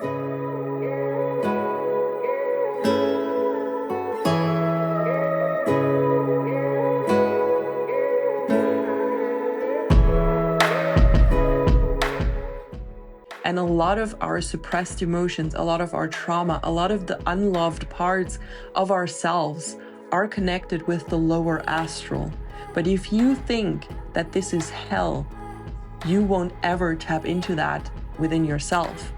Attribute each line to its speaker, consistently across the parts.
Speaker 1: And a lot of our suppressed emotions, a lot of our trauma, a lot of the unloved parts of ourselves are connected with the lower astral. But if you think that this is hell, you won't ever tap into that within yourself.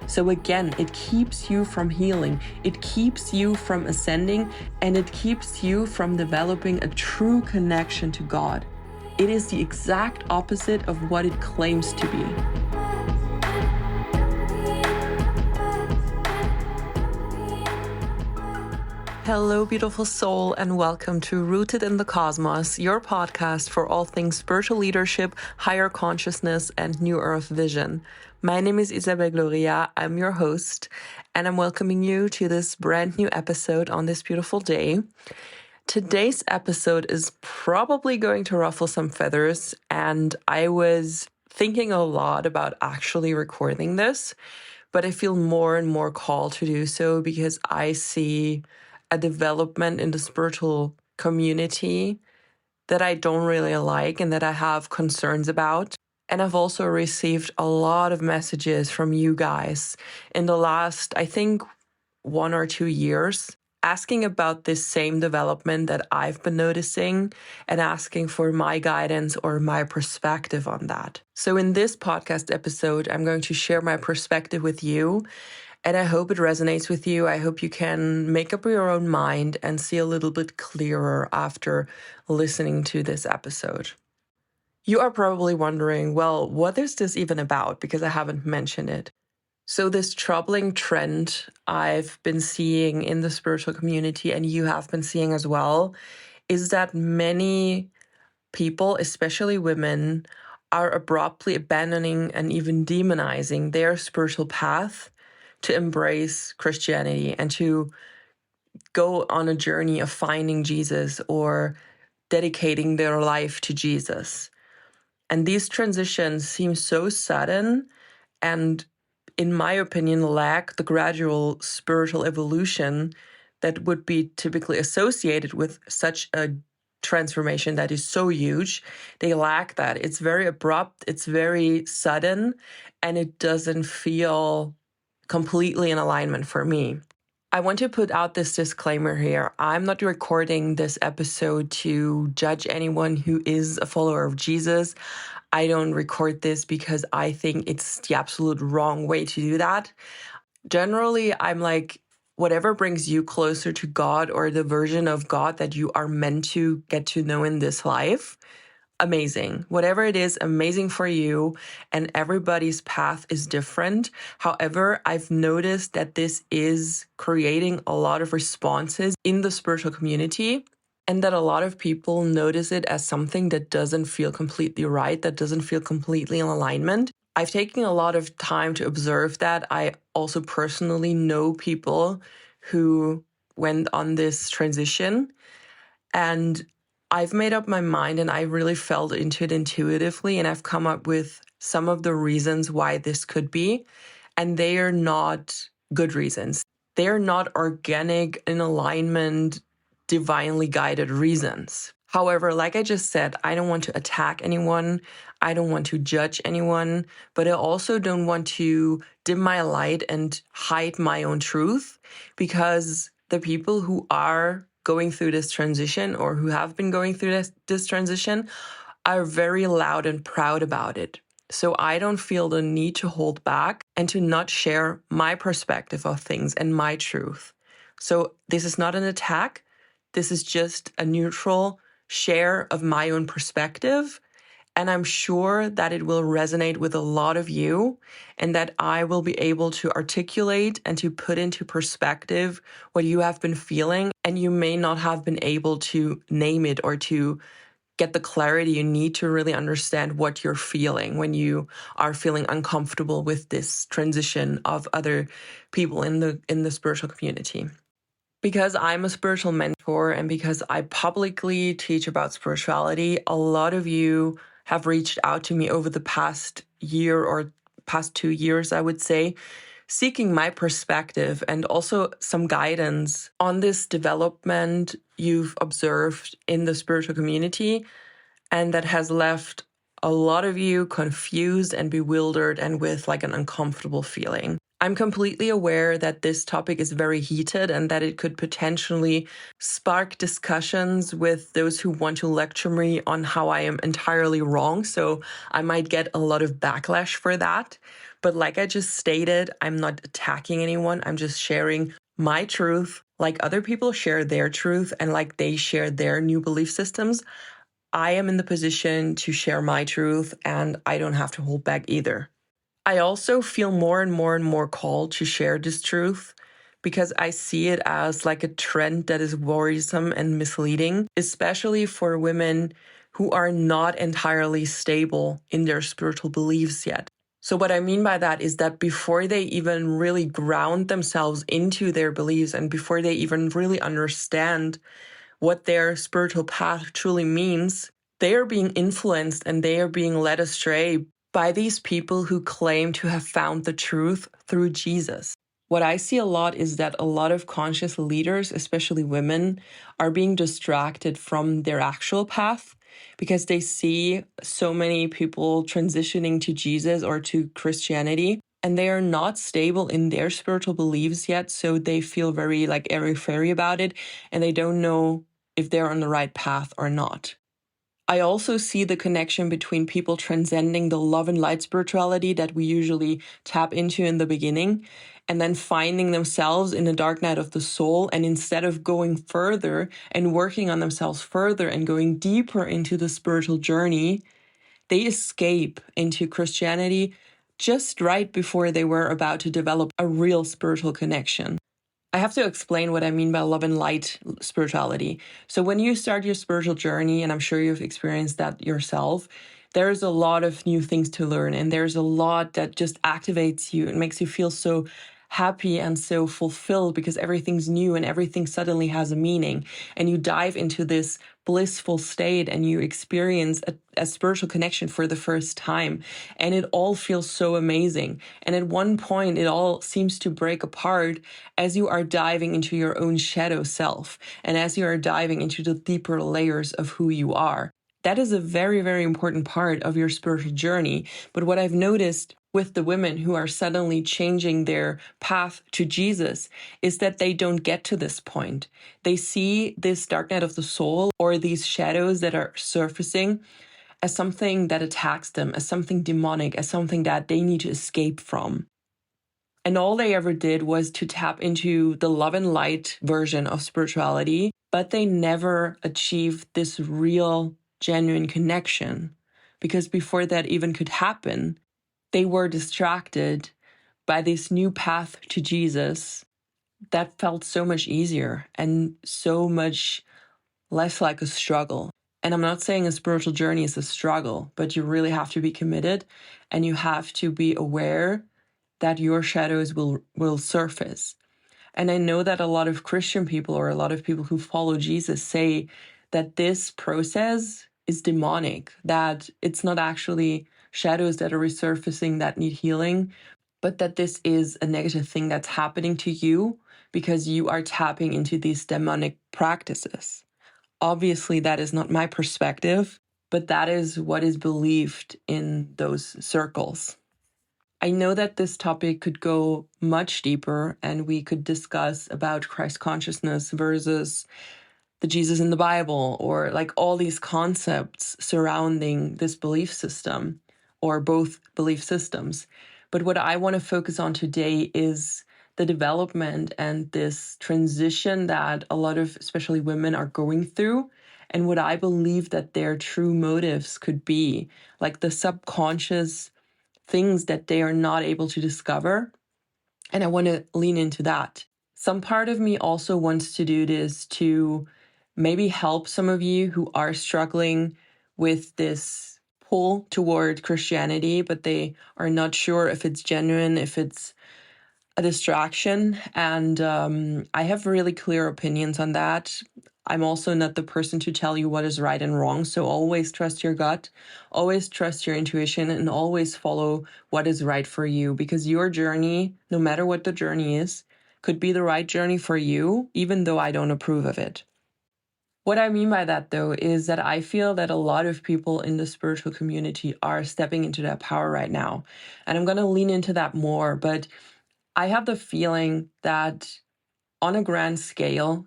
Speaker 1: So again, it keeps you from healing, it keeps you from ascending, and it keeps you from developing a true connection to God. It is the exact opposite of what it claims to be. Hello, beautiful soul, and welcome to Rooted in the Cosmos, your podcast for all things spiritual leadership, higher consciousness, and New Earth vision. My name is Isabel Gloria. I'm your host, and I'm welcoming you to this brand new episode on this beautiful day. Today's episode is probably going to ruffle some feathers, and I was thinking a lot about actually recording this, but I feel more and more called to do so because I see a development in the spiritual community that I don't really like and that I have concerns about. And I've also received a lot of messages from you guys in the last, I think, 1 or 2 years, asking about this same development that I've been noticing and asking for my guidance or my perspective on that. So in this podcast episode, I'm going to share my perspective with you. And I hope it resonates with you. I hope you can make up your own mind and see a little bit clearer after listening to this episode. You are probably wondering, well, what is this even about? Because I haven't mentioned it. So this troubling trend I've been seeing in the spiritual community, and you have been seeing as well, is that many people, especially women, are abruptly abandoning and even demonizing their spiritual path to embrace Christianity and to go on a journey of finding Jesus or dedicating their life to Jesus. And these transitions seem so sudden and, in my opinion, lack the gradual spiritual evolution that would be typically associated with such a transformation that is so huge. They lack that. It's very abrupt, it's very sudden, and it doesn't feel completely in alignment for me. I want to put out this disclaimer here. I'm not recording this episode to judge anyone who is a follower of Jesus. I don't record this because I think it's the absolute wrong way to do that. Generally, I'm like, whatever brings you closer to God or the version of God that you are meant to get to know in this life, amazing. Whatever it is, amazing for you. And everybody's path is different. However, I've noticed that this is creating a lot of responses in the spiritual community, and that a lot of people notice it as something that doesn't feel completely right, that doesn't feel completely in alignment. I've taken a lot of time to observe that. I also personally know people who went on this transition, and I've made up my mind and I really felt into it intuitively, and I've come up with some of the reasons why this could be, and they are not good reasons. They are not organic, in alignment, divinely guided reasons. However, like I just said, I don't want to attack anyone. I don't want to judge anyone, but I also don't want to dim my light and hide my own truth, because the people who are going through this transition or who have been going through this transition are very loud and proud about it. So I don't feel the need to hold back and to not share my perspective of things and my truth. So this is not an attack. This is just a neutral share of my own perspective. And I'm sure that it will resonate with a lot of you, and that I will be able to articulate and to put into perspective what you have been feeling. And you may not have been able to name it or to get the clarity you need to really understand what you're feeling when you are feeling uncomfortable with this transition of other people in the spiritual community. Because I'm a spiritual mentor and because I publicly teach about spirituality, a lot of you have reached out to me over the past year or past 2 years, I would say, seeking my perspective and also some guidance on this development you've observed in the spiritual community and that has left a lot of you confused and bewildered and with like an uncomfortable feeling. I'm completely aware that this topic is very heated and that it could potentially spark discussions with those who want to lecture me on how I am entirely wrong. So I might get a lot of backlash for that. But like I just stated, I'm not attacking anyone. I'm just sharing my truth, like other people share their truth and like they share their new belief systems. I am in the position to share my truth and I don't have to hold back either. I also feel more and more and more called to share this truth because I see it as like a trend that is worrisome and misleading, especially for women who are not entirely stable in their spiritual beliefs yet. So what I mean by that is that before they even really ground themselves into their beliefs and before they even really understand what their spiritual path truly means, they are being influenced and they are being led astray by these people who claim to have found the truth through Jesus. What I see a lot is that a lot of conscious leaders, especially women, are being distracted from their actual path because they see so many people transitioning to Jesus or to Christianity and they are not stable in their spiritual beliefs yet. So they feel very like airy-fairy about it and they don't know if they're on the right path or not. I also see the connection between people transcending the love and light spirituality that we usually tap into in the beginning and then finding themselves in the dark night of the soul. And instead of going further and working on themselves further and going deeper into the spiritual journey, they escape into Christianity just right before they were about to develop a real spiritual connection. I have to explain what I mean by love and light spirituality. So when you start your spiritual journey, and I'm sure you've experienced that yourself, there's a lot of new things to learn. And there's a lot that just activates you and makes you feel so happy and so fulfilled because everything's new and everything suddenly has a meaning. And you dive into this blissful state and you experience a spiritual connection for the first time. And it all feels so amazing. And at one point, it all seems to break apart as you are diving into your own shadow self and as you are diving into the deeper layers of who you are. That is a very, very important part of your spiritual journey. But what I've noticed with the women who are suddenly changing their path to Jesus is that they don't get to this point. They see this dark night of the soul or these shadows that are surfacing as something that attacks them, as something demonic, as something that they need to escape from. And all they ever did was to tap into the love and light version of spirituality, but they never achieved this real, genuine connection. Because before that even could happen, they were distracted by this new path to Jesus that felt so much easier and so much less like a struggle. And I'm not saying a spiritual journey is a struggle, but you really have to be committed and you have to be aware that your shadows will surface. And I know that a lot of Christian people or a lot of people who follow Jesus say that this process is demonic, that it's not actually shadows that are resurfacing that need healing, but that this is a negative thing that's happening to you because you are tapping into these demonic practices. Obviously, that is not my perspective, but that is what is believed in those circles. I know that this topic could go much deeper and we could discuss about Christ consciousness versus the Jesus in the Bible or like all these concepts surrounding this belief system or both belief systems. But what I want to focus on today is the development and this transition that a lot of especially women are going through and what I believe that their true motives could be, like the subconscious things that they are not able to discover. And I want to lean into that. Some part of me also wants to do this to maybe help some of you who are struggling with this pull toward Christianity, but they are not sure if it's genuine, if it's a distraction. And I have really clear opinions on that. I'm also not the person to tell you what is right and wrong. So always trust your gut, always trust your intuition, and always follow what is right for you, because your journey, no matter what the journey is, could be the right journey for you, even though I don't approve of it. What I mean by that, though, is that I feel that a lot of people in the spiritual community are stepping into that power right now. And I'm going to lean into that more. But I have the feeling that on a grand scale,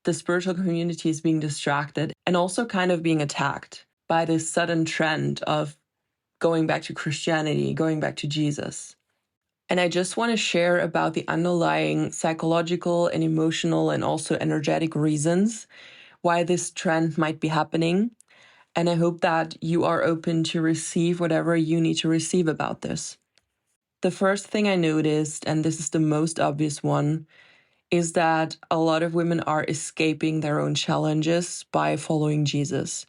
Speaker 1: the spiritual community is being distracted and also kind of being attacked by this sudden trend of going back to Christianity, going back to Jesus. And I just want to share about the underlying psychological and emotional and also energetic reasons why this trend might be happening. And I hope that you are open to receive whatever you need to receive about this. The first thing I noticed, and this is the most obvious one, is that a lot of women are escaping their own challenges by following Jesus.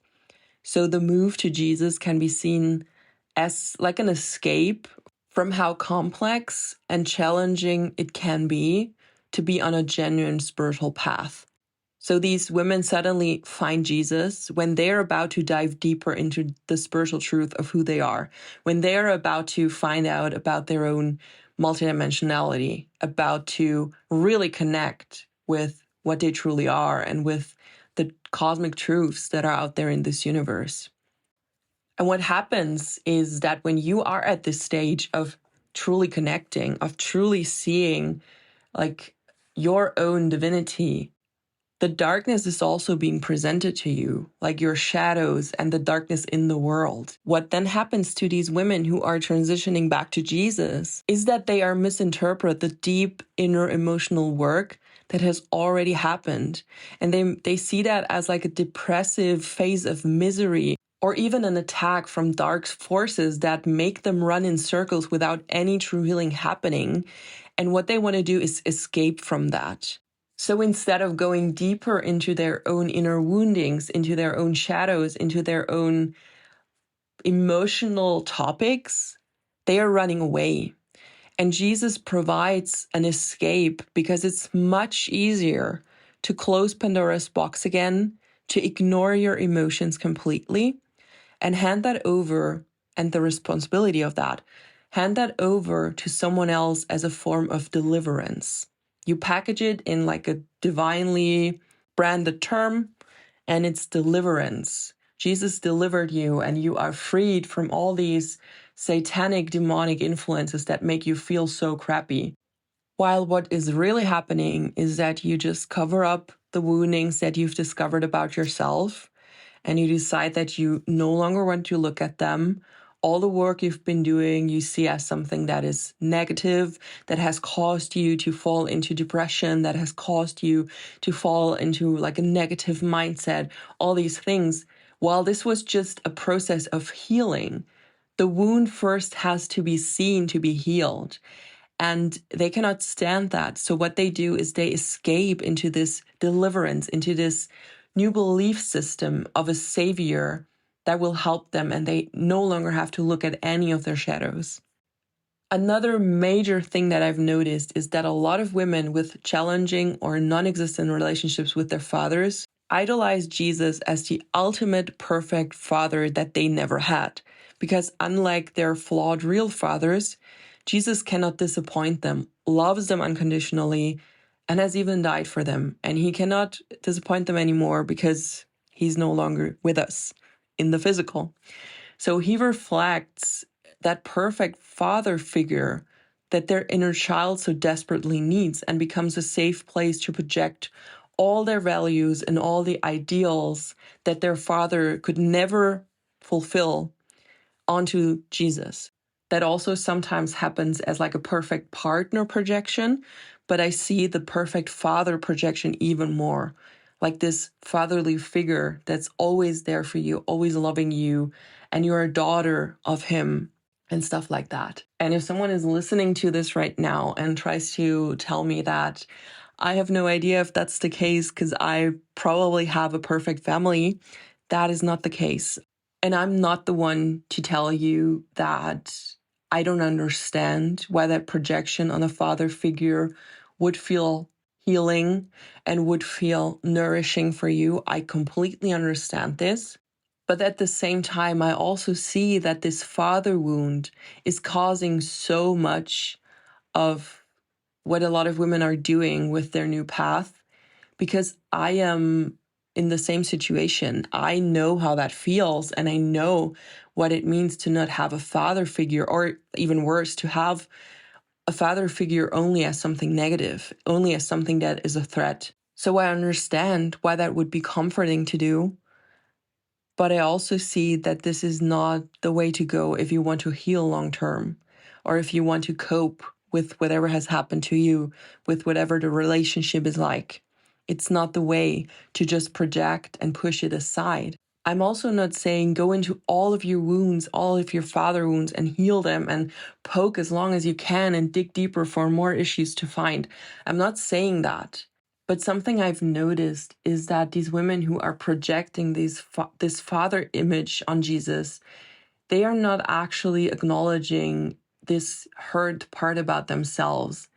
Speaker 1: So the move to Jesus can be seen as like an escape from how complex and challenging it can be to be on a genuine spiritual path. So these women suddenly find Jesus when they're about to dive deeper into the spiritual truth of who they are, when they're about to find out about their own multidimensionality, about to really connect with what they truly are and with the cosmic truths that are out there in this universe. And what happens is that when you are at this stage of truly connecting, of truly seeing like your own divinity, the darkness is also being presented to you, like your shadows and the darkness in the world. What then happens to these women who are transitioning back to Jesus is that they are misinterpret the deep inner emotional work that has already happened. And they see that as like a depressive phase of misery, or even an attack from dark forces that make them run in circles without any true healing happening. And what they want to do is escape from that. So instead of going deeper into their own inner woundings, into their own shadows, into their own emotional topics, they are running away. And Jesus provides an escape because it's much easier to close Pandora's box again, to ignore your emotions completely, and hand that over, and the responsibility of that, hand that over to someone else as a form of deliverance. You package it in like a divinely branded term, and it's deliverance. Jesus delivered you, and you are freed from all these satanic, demonic influences that make you feel so crappy. While what is really happening is that you just cover up the woundings that you've discovered about yourself, and you decide that you no longer want to look at them. All the work you've been doing, you see as something that is negative, that has caused you to fall into depression, that has caused you to fall into like a negative mindset, all these things. While this was just a process of healing, the wound first has to be seen to be healed. And they cannot stand that. So what they do is they escape into this deliverance, into this new belief system of a savior that will help them, and they no longer have to look at any of their shadows. Another major thing that I've noticed is that a lot of women with challenging or non-existent relationships with their fathers idolize Jesus as the ultimate perfect father that they never had. Because unlike their flawed real fathers, Jesus cannot disappoint them, loves them unconditionally, and has even died for them. And he cannot disappoint them anymore because he's no longer with us in the physical. So he reflects that perfect father figure that their inner child so desperately needs, and becomes a safe place to project all their values and all the ideals that their father could never fulfill onto Jesus. That also sometimes happens as like a perfect partner projection, but I see the perfect father projection even more. Like this fatherly figure that's always there for you, always loving you, and you're a daughter of him and stuff like that. And if someone is listening to this right now and tries to tell me that I have no idea if that's the case because I probably have a perfect family, that is not the case. And I'm not the one to tell you that I don't understand why that projection on a father figure would feel healing and would feel nourishing for you. I completely understand this. But at the same time, I also see that this father wound is causing so much of what a lot of women are doing with their new path, because I am in the same situation. I know how that feels, and I know what it means to not have a father figure, or even worse, to have a father figure only as something negative, only as something that is a threat. So I understand why that would be comforting to do. But I also see that this is not the way to go if you want to heal long term, or if you want to cope with whatever has happened to you, with whatever the relationship is like. It's not the way to just project and push it aside. I'm also not saying go into all of your wounds, all of your father wounds, and heal them and poke as long as you can and dig deeper for more issues to find. I'm not saying that. But something I've noticed is that these women who are projecting this father image on Jesus, they are not actually acknowledging this hurt part about themselves.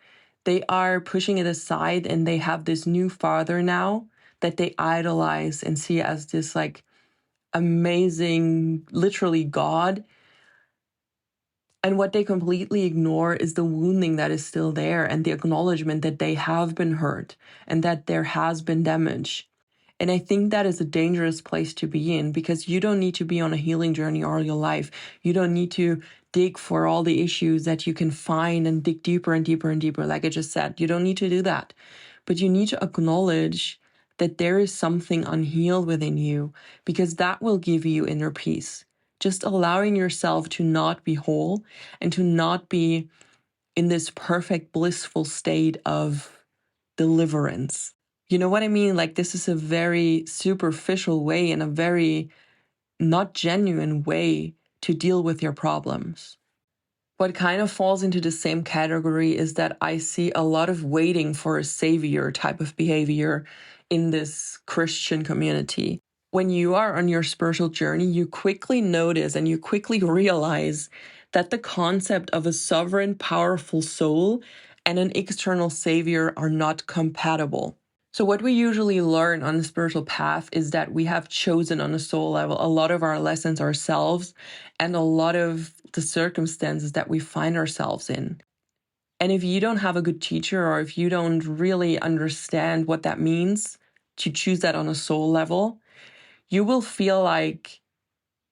Speaker 1: They are pushing it aside, and they have this new father now that they idolize and see as this like amazing, literally God. And what they completely ignore is the wounding that is still there, and the acknowledgement that they have been hurt and that there has been damage. And I think that is a dangerous place to be in, because you don't need to be on a healing journey all your life. You don't need to dig for all the issues that you can find and dig deeper and deeper and deeper. Like I just said, you don't need to do that. But you need to acknowledge that there is something unhealed within you, because that will give you inner peace. Just allowing yourself to not be whole and to not be in this perfect, blissful state of deliverance. You know what I mean? Like, this is a very superficial way and a very not genuine way to deal with your problems. What kind of falls into the same category is that I see a lot of waiting for a savior type of behavior in this Christian community. When you are on your spiritual journey, you quickly notice and you quickly realize that the concept of a sovereign, powerful soul and an external savior are not compatible. So what we usually learn on the spiritual path is that we have chosen on a soul level a lot of our lessons ourselves and a lot of the circumstances that we find ourselves in. And if you don't have a good teacher, or if you don't really understand what that means to choose that on a soul level, you will feel like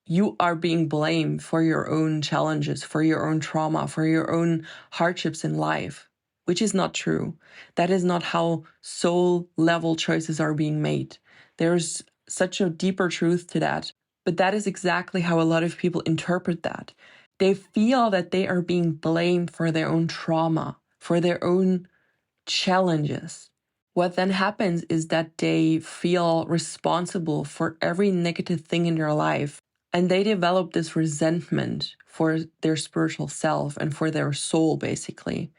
Speaker 1: you are being blamed for your own challenges, for your own trauma, for your own hardships in life, which is not true. That is not how soul level choices are being made. There's such a deeper truth to that. But that is exactly how a lot of people interpret that. They feel that they are being blamed for their own trauma, for their own challenges. What then happens is that they feel responsible for every negative thing in their life. And they develop this resentment for their spiritual self and for their soul, basically.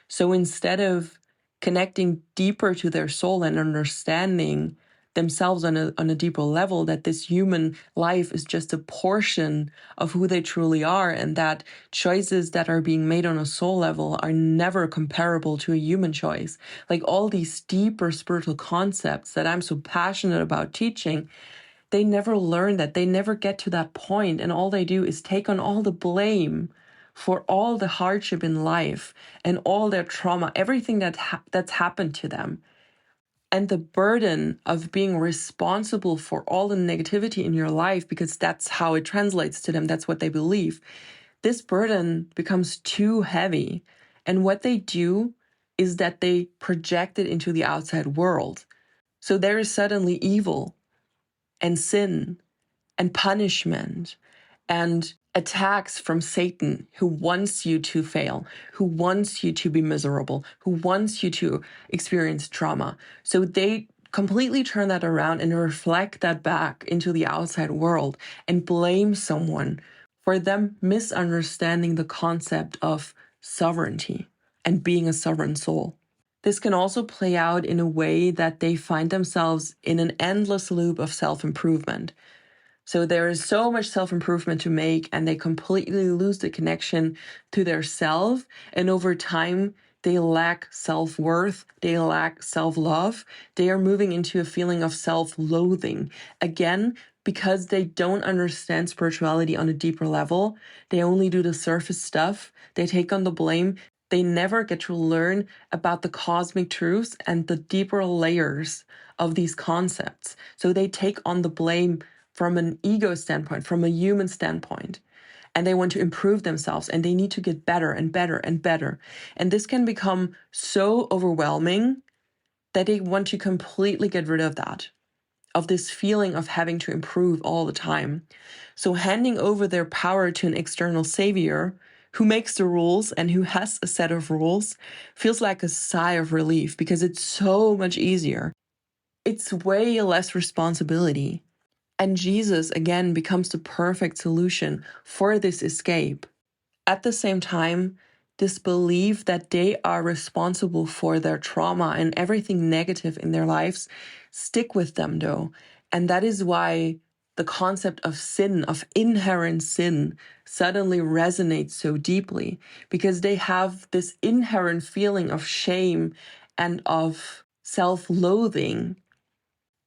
Speaker 1: So instead of connecting deeper to their soul and understanding themselves on a deeper level, that this human life is just a portion of who they truly are, and that choices that are being made on a soul level are never comparable to a human choice. Like all these deeper spiritual concepts that I'm so passionate about teaching, they never learn that. They never get to that point, and all they do is take on all the blame for all the hardship in life and all their trauma, everything that's happened to them. And the burden of being responsible for all the negativity in your life, because that's how it translates to them, that's what they believe. This burden becomes too heavy. And what they do is that they project it into the outside world. So there is suddenly evil and sin and punishment and attacks from Satan, who wants you to fail, who wants you to be miserable, who wants you to experience trauma. So they completely turn that around and reflect that back into the outside world and blame someone for them misunderstanding the concept of sovereignty and being a sovereign soul. This can also play out in a way that they find themselves in an endless loop of self-improvement. So there is so much self-improvement to make, and they completely lose the connection to their self. And over time, They lack self-worth. They lack self-love. They are moving into a feeling of self-loathing. Again, because they don't understand spirituality on a deeper level. They only do the surface stuff. They take on the blame. They never get to learn about the cosmic truths and the deeper layers of these concepts. So they take on the blame from an ego standpoint, from a human standpoint. And they want to improve themselves, and they need to get better and better and better. And this can become so overwhelming that they want to completely get rid of that, of this feeling of having to improve all the time. So handing over their power to an external savior who makes the rules and who has a set of rules feels like a sigh of relief, because it's so much easier. It's way less responsibility. And Jesus, again, becomes the perfect solution for this escape. At the same time, this belief that they are responsible for their trauma and everything negative in their lives stick with them, though. And that is why the concept of sin, of inherent sin, suddenly resonates so deeply, because they have this inherent feeling of shame and of self-loathing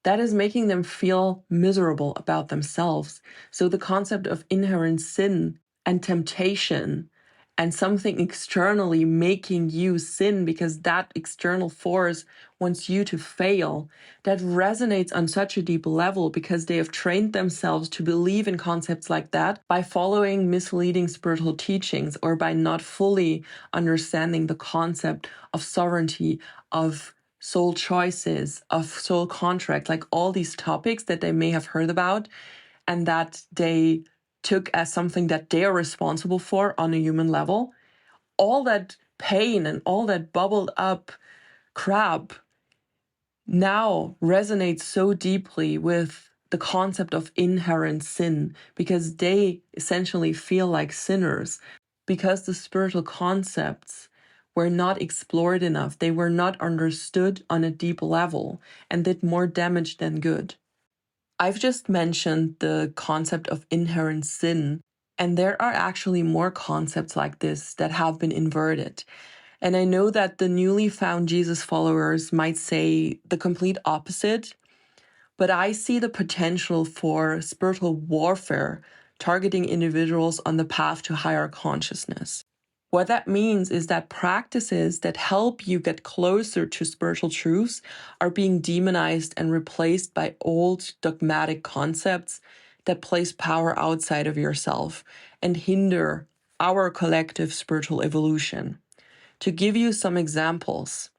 Speaker 1: that is making them feel miserable about themselves. So the concept of inherent sin and temptation and something externally making you sin because that external force wants you to fail, that resonates on such a deep level, because they have trained themselves to believe in concepts like that by following misleading spiritual teachings, or by not fully understanding the concept of sovereignty, of soul choices, of soul contract, like all these topics that they may have heard about and that they took as something that they are responsible for on a human level. All that pain and all that bubbled up crap now resonates so deeply with the concept of inherent sin, because they essentially feel like sinners, because the spiritual concepts were not explored enough. They were not understood on a deep level and did more damage than good. I've just mentioned the concept of inherent sin, and there are actually more concepts like this that have been inverted. And I know that the newly found Jesus followers might say the complete opposite, but I see the potential for spiritual warfare targeting individuals on the path to higher consciousness. What that means is that practices that help you get closer to spiritual truths are being demonized and replaced by old dogmatic concepts that place power outside of yourself and hinder our collective spiritual evolution. To give you some examples,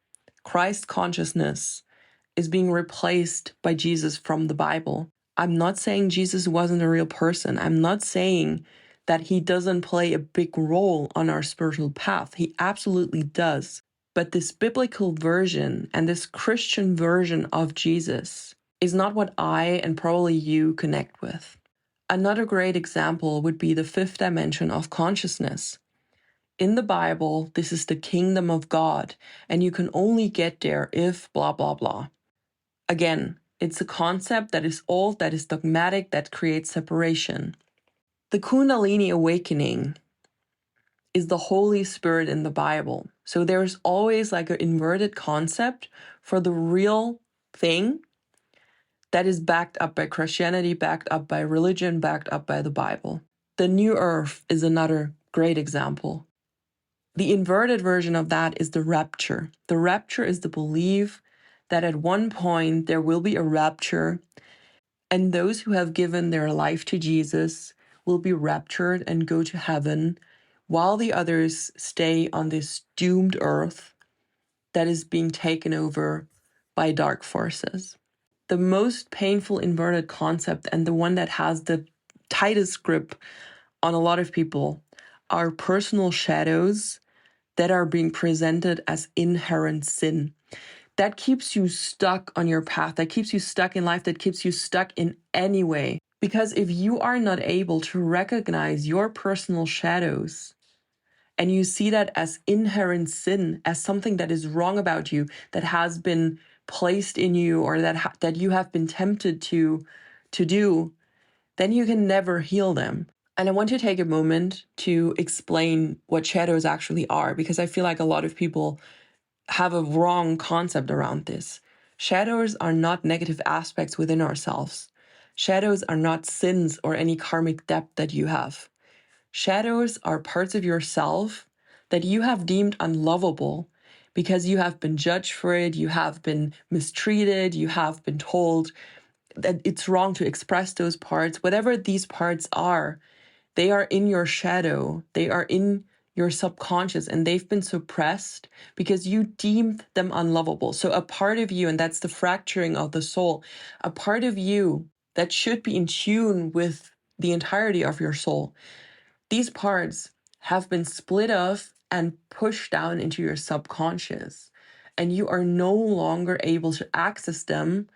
Speaker 1: Christ consciousness is being replaced by Jesus from the Bible. I'm not saying Jesus wasn't a real person. I'm not saying that he doesn't play a big role on our spiritual path. He absolutely does. But this biblical version and this Christian version of Jesus is not what I and probably you connect with. Another great example would be the fifth dimension of consciousness. In the Bible, this is the kingdom of God, and you can only get there if blah, blah, blah. Again, it's a concept that is old, that is dogmatic, that creates separation. The Kundalini awakening is the Holy Spirit in the Bible. So there's always like an inverted concept for the real thing that is backed up by Christianity, backed up by religion, backed up by the Bible. The New Earth is another great example. The inverted version of that is the rapture. The rapture is the belief that at one point there will be a rapture, and those who have given their life to Jesus will be raptured and go to heaven, while the others stay on this doomed earth that is being taken over by dark forces. The most painful inverted concept, and the one that has the tightest grip on a lot of people, are personal shadows that are being presented as inherent sin. That keeps you stuck on your path, that keeps you stuck in life, that keeps you stuck in any way. Because if you are not able to recognize your personal shadows, and you see that as inherent sin, as something that is wrong about you, that has been placed in you, or that you have been tempted to do, then you can never heal them. And I want to take a moment to explain what shadows actually are, because I feel like a lot of people have a wrong concept around this. Shadows are not negative aspects within ourselves. Shadows are not sins or any karmic debt that you have. Shadows are parts of yourself that you have deemed unlovable because you have been judged for it, you have been mistreated, you have been told that it's wrong to express those parts. Whatever these parts are, they are in your shadow, they are in your subconscious, and they've been suppressed because you deemed them unlovable. So a part of you, and that's the fracturing of the soul, a part of you that should be in tune with the entirety of your soul, these parts have been split off and pushed down into your subconscious, and you are no longer able to access them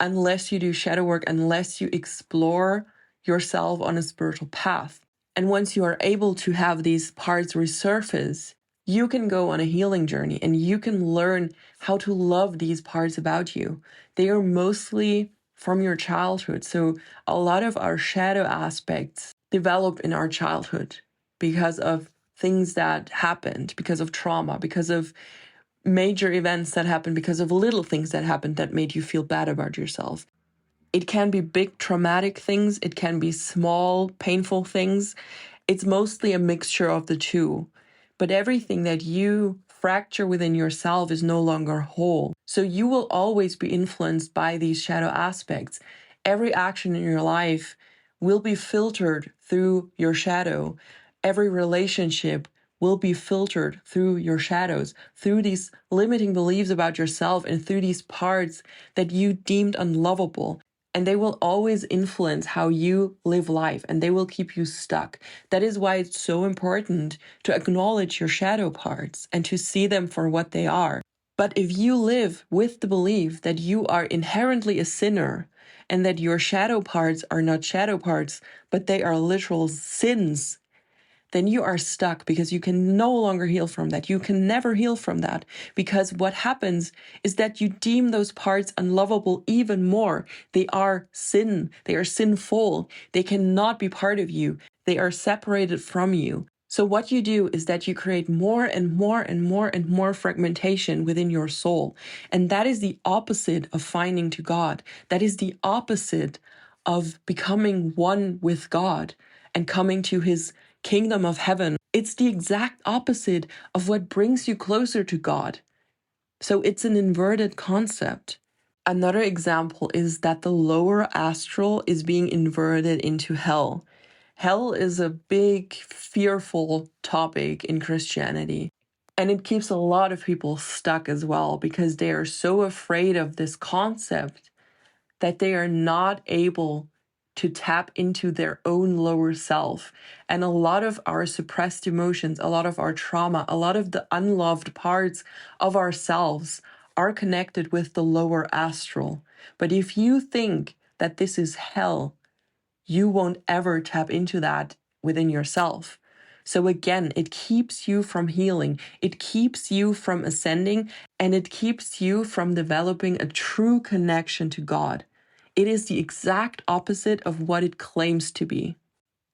Speaker 1: unless you do shadow work, unless you explore yourself on a spiritual path. And once you are able to have these parts resurface, you can go on a healing journey and you can learn how to love these parts about you. They are mostly from your childhood. So a lot of our shadow aspects developed in our childhood because of things that happened, because of trauma, because of major events that happened, because of little things that happened that made you feel bad about yourself. It can be big traumatic things. It can be small, painful things. It's mostly a mixture of the two. But everything that you fracture within yourself is no longer whole. So you will always be influenced by these shadow aspects. Every action in your life will be filtered through your shadow. Every relationship will be filtered through your shadows, through these limiting beliefs about yourself and through these parts that you deemed unlovable. And they will always influence how you live life, and they will keep you stuck. That is why it's so important to acknowledge your shadow parts and to see them for what they are. But if you live with the belief that you are inherently a sinner and that your shadow parts are not shadow parts, but they are literal sins, then you are stuck because you can no longer heal from that. You can never heal from that, because what happens is that you deem those parts unlovable even more. They are sin. They are sinful. They cannot be part of you. They are separated from you. So what you do is that you create more and more and more and more fragmentation within your soul. And that is the opposite of finding to God. That is the opposite of becoming one with God and coming to his kingdom of heaven. It's the exact opposite of what brings you closer to God. So it's an inverted concept. Another example is that the lower astral is being inverted into hell. Hell is a big, fearful topic in Christianity. And it keeps a lot of people stuck as well because they are so afraid of this concept that they are not able to tap into their own lower self. And a lot of our suppressed emotions, a lot of our trauma, a lot of the unloved parts of ourselves are connected with the lower astral. But if you think that this is hell, you won't ever tap into that within yourself. So again, it keeps you from healing, it keeps you from ascending, and it keeps you from developing a true connection to God. It is the exact opposite of what it claims to be.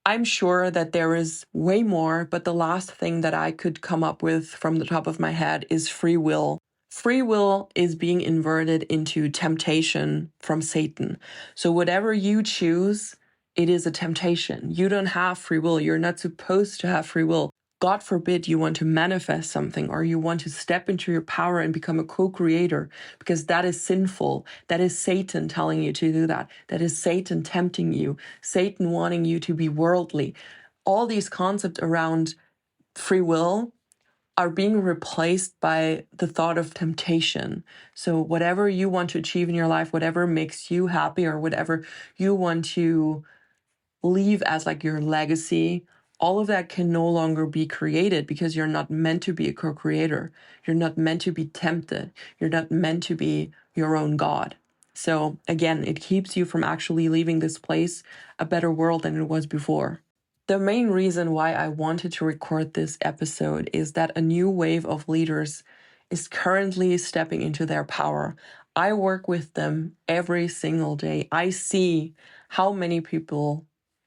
Speaker 1: I'm sure that there is way more, but the last thing that I could come up with from the top of my head is free will. Free will is being inverted into temptation from Satan. So whatever you choose, it is a temptation. You don't have free will. You're not supposed to have free will. God forbid you want to manifest something or you want to step into your power and become a co-creator, because that is sinful. That is Satan telling you to do that. That is Satan tempting you, Satan wanting you to be worldly. All these concepts around free will are being replaced by the thought of temptation. So whatever you want to achieve in your life, whatever makes you happy or whatever you want to leave as like your legacy, all of that can no longer be created because you're not meant to be a co-creator. You're not meant to be tempted. You're not meant to be your own God. So again, it keeps you from actually leaving this place a better world than it was before. The main reason why I wanted to record this episode is that a new wave of leaders is currently stepping into their power. I work with them every single day. I see how many people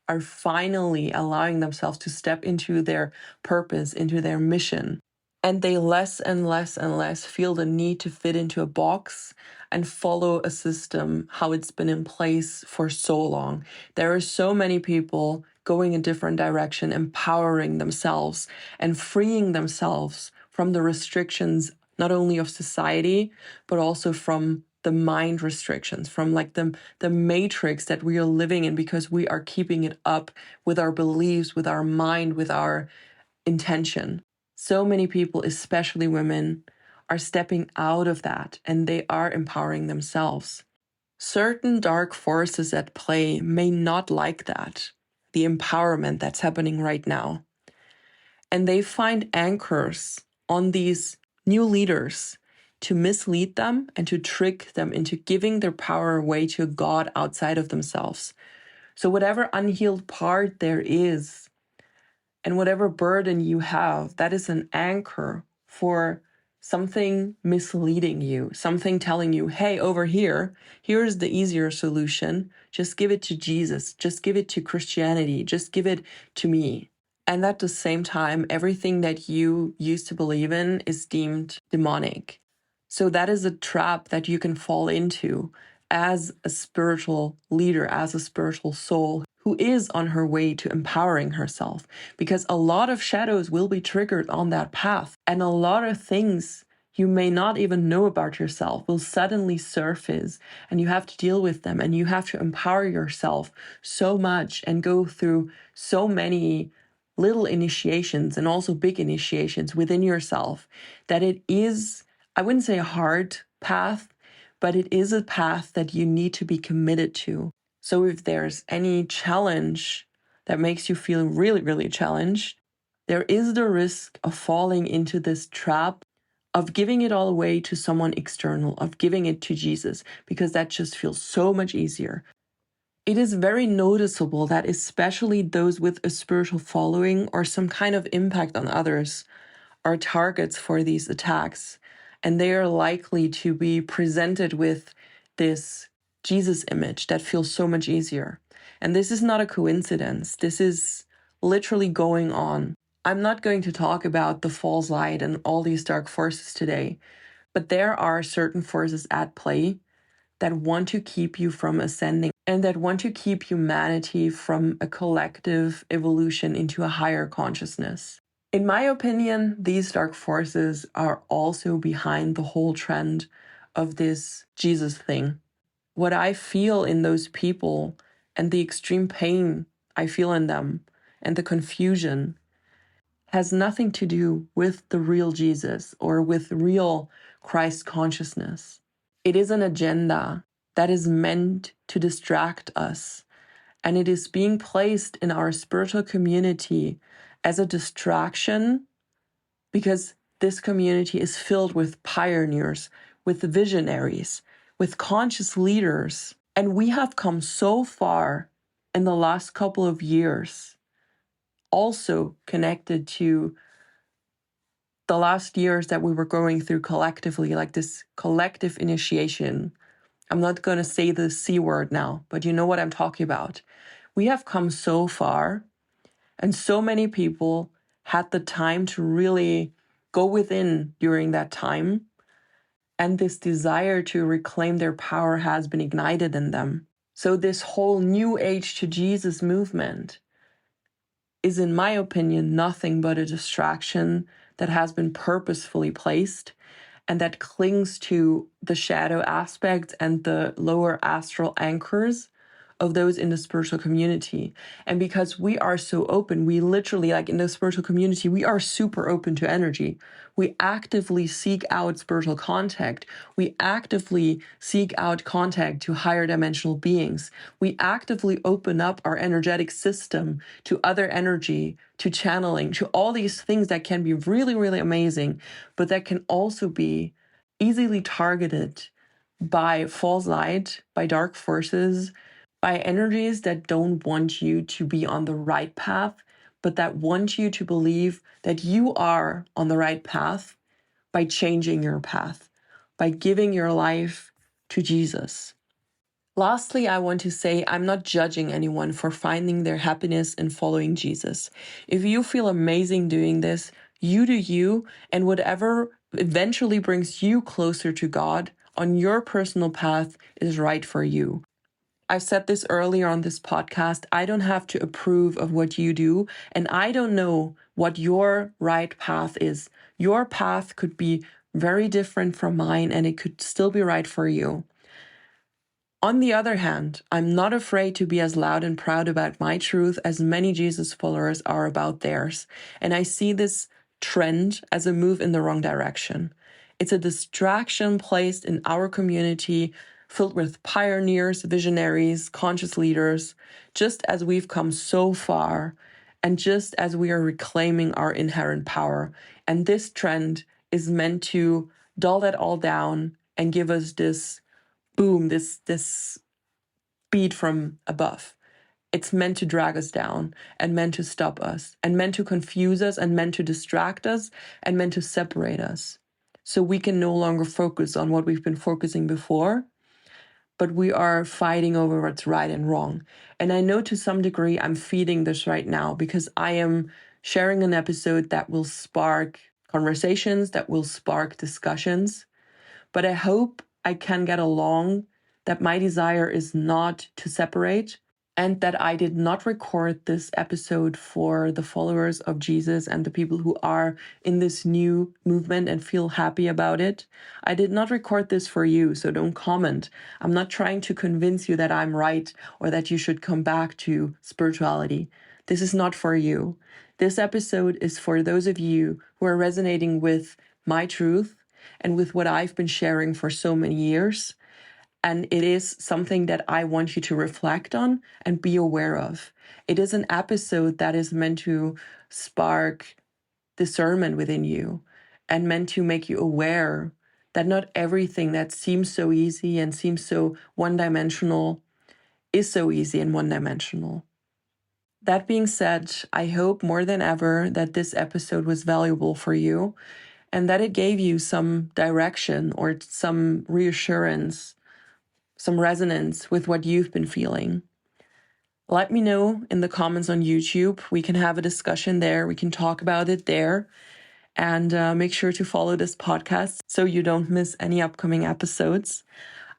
Speaker 1: are finally allowing themselves to step into their purpose, into their mission. And they less and less and less feel the need to fit into a box and follow a system, how it's been in place for so long. There are so many people going a different direction, empowering themselves and freeing themselves from the restrictions, not only of society, but also from the mind restrictions, from like the matrix that we are living in, because we are keeping it up with our beliefs, with our mind, with our intention. So many people, especially women, are stepping out of that and they are empowering themselves. Certain dark forces at play may not like that, the empowerment that's happening right now. And they find anchors on these new leaders to mislead them and to trick them into giving their power away to a God outside of themselves. So whatever unhealed part there is, and whatever burden you have, that is an anchor for something misleading you, something telling you, hey, over here, here's the easier solution. Just give it to Jesus. Just give it to Christianity. Just give it to me. And at the same time, everything that you used to believe in is deemed demonic. So that is a trap that you can fall into as a spiritual leader, as a spiritual soul who is on her way to empowering herself, because a lot of shadows will be triggered on that path. And a lot of things you may not even know about yourself will suddenly surface, and you have to deal with them, and you have to empower yourself so much and go through so many little initiations and also big initiations within yourself, that it is, I wouldn't say a hard path, but it is a path that you need to be committed to. So if there's any challenge that makes you feel really, really challenged, there is the risk of falling into this trap of giving it all away to someone external, of giving it to Jesus, because that just feels so much easier. It is very noticeable that especially those with a spiritual following or some kind of impact on others are targets for these attacks, and they are likely to be presented with this Jesus image that feels so much easier. And this is not a coincidence. This is literally going on. I'm not going to talk about the false light and all these dark forces today, but there are certain forces at play that want to keep you from ascending and that want to keep humanity from a collective evolution into a higher consciousness. In my opinion, these dark forces are also behind the whole trend of this Jesus thing. What I feel in those people and the extreme pain I feel in them and the confusion has nothing to do with the real Jesus or with real Christ consciousness. It is an agenda that is meant to distract us, and it is being placed in our spiritual community as a distraction because this community is filled with pioneers, with visionaries, with conscious leaders. And we have come so far in the last couple of years, also connected to the last years that we were going through collectively, like this collective initiation. I'm not going to say the C word now, but you know what I'm talking about. We have come so far, and so many people had the time to really go within during that time. And this desire to reclaim their power has been ignited in them. So this whole New Age to Jesus movement is, in my opinion, nothing but a distraction that has been purposefully placed and that clings to the shadow aspect and the lower astral anchors of those in the spiritual community. And because we are so open, we literally, like in the spiritual community, we are super open to energy. We actively seek out spiritual contact. We actively seek out contact to higher dimensional beings. We actively open up our energetic system to other energy, to channeling, to all these things that can be really, really amazing, but that can also be easily targeted by false light, by dark forces, by energies that don't want you to be on the right path, but that want you to believe that you are on the right path by changing your path, by giving your life to Jesus. Lastly, I want to say I'm not judging anyone for finding their happiness in following Jesus. If you feel amazing doing this, you do you, and whatever eventually brings you closer to God on your personal path is right for you. I've said this earlier on this podcast. I don't have to approve of what you do, and I don't know what your right path is. Your path could be very different from mine, and it could still be right for you. On the other hand, I'm not afraid to be as loud and proud about my truth as many Jesus followers are about theirs. And I see this trend as a move in the wrong direction. It's a distraction placed in our community, filled with pioneers, visionaries, conscious leaders, just as we've come so far and just as we are reclaiming our inherent power. And this trend is meant to dull that all down and give us this boom, this beat from above. It's meant to drag us down and meant to stop us and meant to confuse us and meant to distract us and meant to separate us. So we can no longer focus on what we've been focusing before, but we are fighting over what's right and wrong. And I know to some degree I'm feeding this right now because I am sharing an episode that will spark conversations, that will spark discussions. But I hope I can get along, that my desire is not to separate, and that I did not record this episode for the followers of Jesus and the people who are in this new movement and feel happy about it. I did not record this for you, so don't comment. I'm not trying to convince you that I'm right or that you should come back to spirituality. This is not for you. This episode is for those of you who are resonating with my truth and with what I've been sharing for so many years. And it is something that I want you to reflect on and be aware of. It is an episode that is meant to spark discernment within you and meant to make you aware that not everything that seems so easy and seems so one-dimensional is so easy and one-dimensional. That being said, I hope more than ever that this episode was valuable for you and that it gave you some direction or some reassurance, some resonance with what you've been feeling. Let me know in the comments on YouTube. We can have a discussion there. We can talk about it there. And make sure to follow this podcast so you don't miss any upcoming episodes.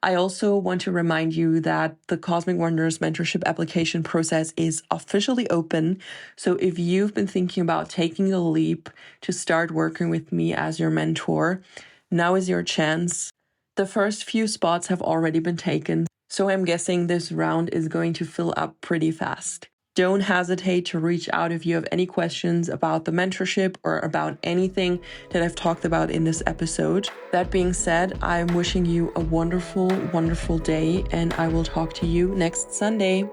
Speaker 1: I also want to remind you that the Cosmic Wonders mentorship application process is officially open. So if you've been thinking about taking the leap to start working with me as your mentor, now is your chance. The first few spots have already been taken, so I'm guessing this round is going to fill up pretty fast. Don't hesitate to reach out if you have any questions about the mentorship or about anything that I've talked about in this episode. That being said, I'm wishing you a wonderful, wonderful day, and I will talk to you next Sunday.